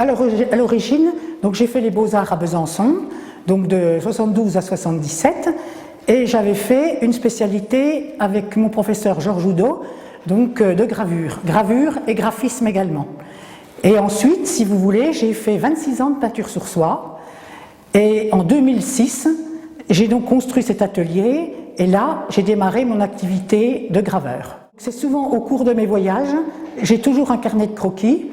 à l'origine, donc j'ai fait les Beaux-Arts à Besançon, donc de 72 à 77, et j'avais fait une spécialité avec mon professeur Georges Oudot, donc de gravure et graphisme également. Et ensuite, si vous voulez, j'ai fait 26 ans de peinture sur soie, et en 2006, j'ai donc construit cet atelier, et là, j'ai démarré mon activité de graveur. C'est souvent au cours de mes voyages, j'ai toujours un carnet de croquis.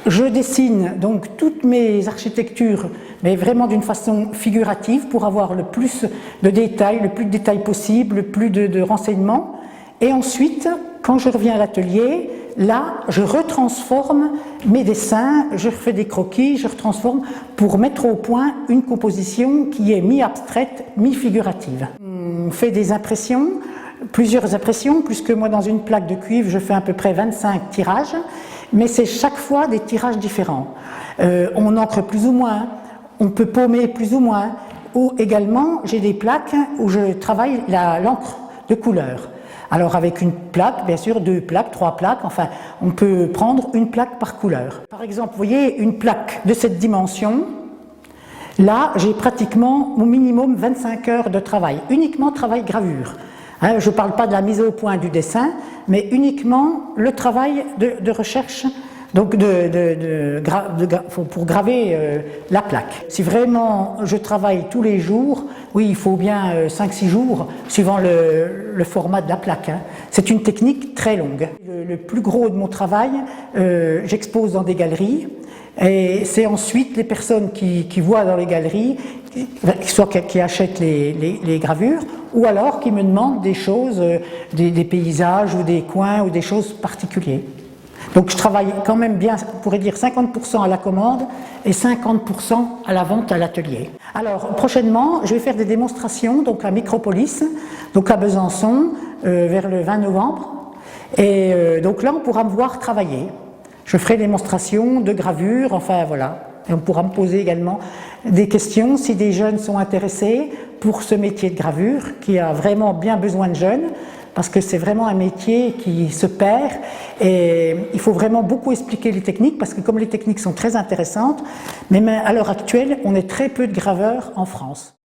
Je dessine donc toutes mes architectures, mais vraiment d'une façon figurative pour avoir le plus de détails, le plus de détails possible, le plus de renseignements. Et ensuite, quand je reviens à l'atelier, là, je retransforme mes dessins, je refais des croquis, je retransforme pour mettre au point une composition qui est mi-abstraite, mi-figurative. On fait des impressions, plusieurs impressions, puisque moi dans une plaque de cuivre, je fais à peu près 25 tirages, mais c'est chaque fois des tirages différents. On encre plus ou moins, on peut paumer plus ou moins, ou également j'ai des plaques où je travaille l'encre de couleur. Alors avec une plaque, bien sûr, 2 plaques, 3 plaques, enfin on peut prendre une plaque par couleur. Par exemple, vous voyez une plaque de cette dimension, là j'ai pratiquement au minimum 25 heures de travail, uniquement travail gravure. Hein, je ne parle pas de la mise au point du dessin, mais uniquement le travail de recherche donc pour graver la plaque. Si vraiment je travaille tous les jours, oui, il faut bien 5-6 jours, suivant le format de la plaque. Hein. C'est une technique très longue. Le plus gros de mon travail, j'expose dans des galeries, et c'est ensuite les personnes qui voient dans les galeries, soit qui achètent les gravures, ou alors qui me demandent des choses, des paysages ou des coins ou des choses particulières. Donc je travaille quand même bien, on pourrait dire 50% à la commande et 50% à la vente à l'atelier. Alors prochainement, je vais faire des démonstrations donc à Micropolis, donc à Besançon, vers le 20 novembre. Et donc là, on pourra me voir travailler. Je ferai des démonstrations de gravure, enfin voilà. Et on pourra me poser également des questions si des jeunes sont intéressés pour ce métier de gravure, qui a vraiment bien besoin de jeunes, parce que c'est vraiment un métier qui se perd et il faut vraiment beaucoup expliquer les techniques, parce que comme les techniques sont très intéressantes, mais à l'heure actuelle, on est très peu de graveurs en France.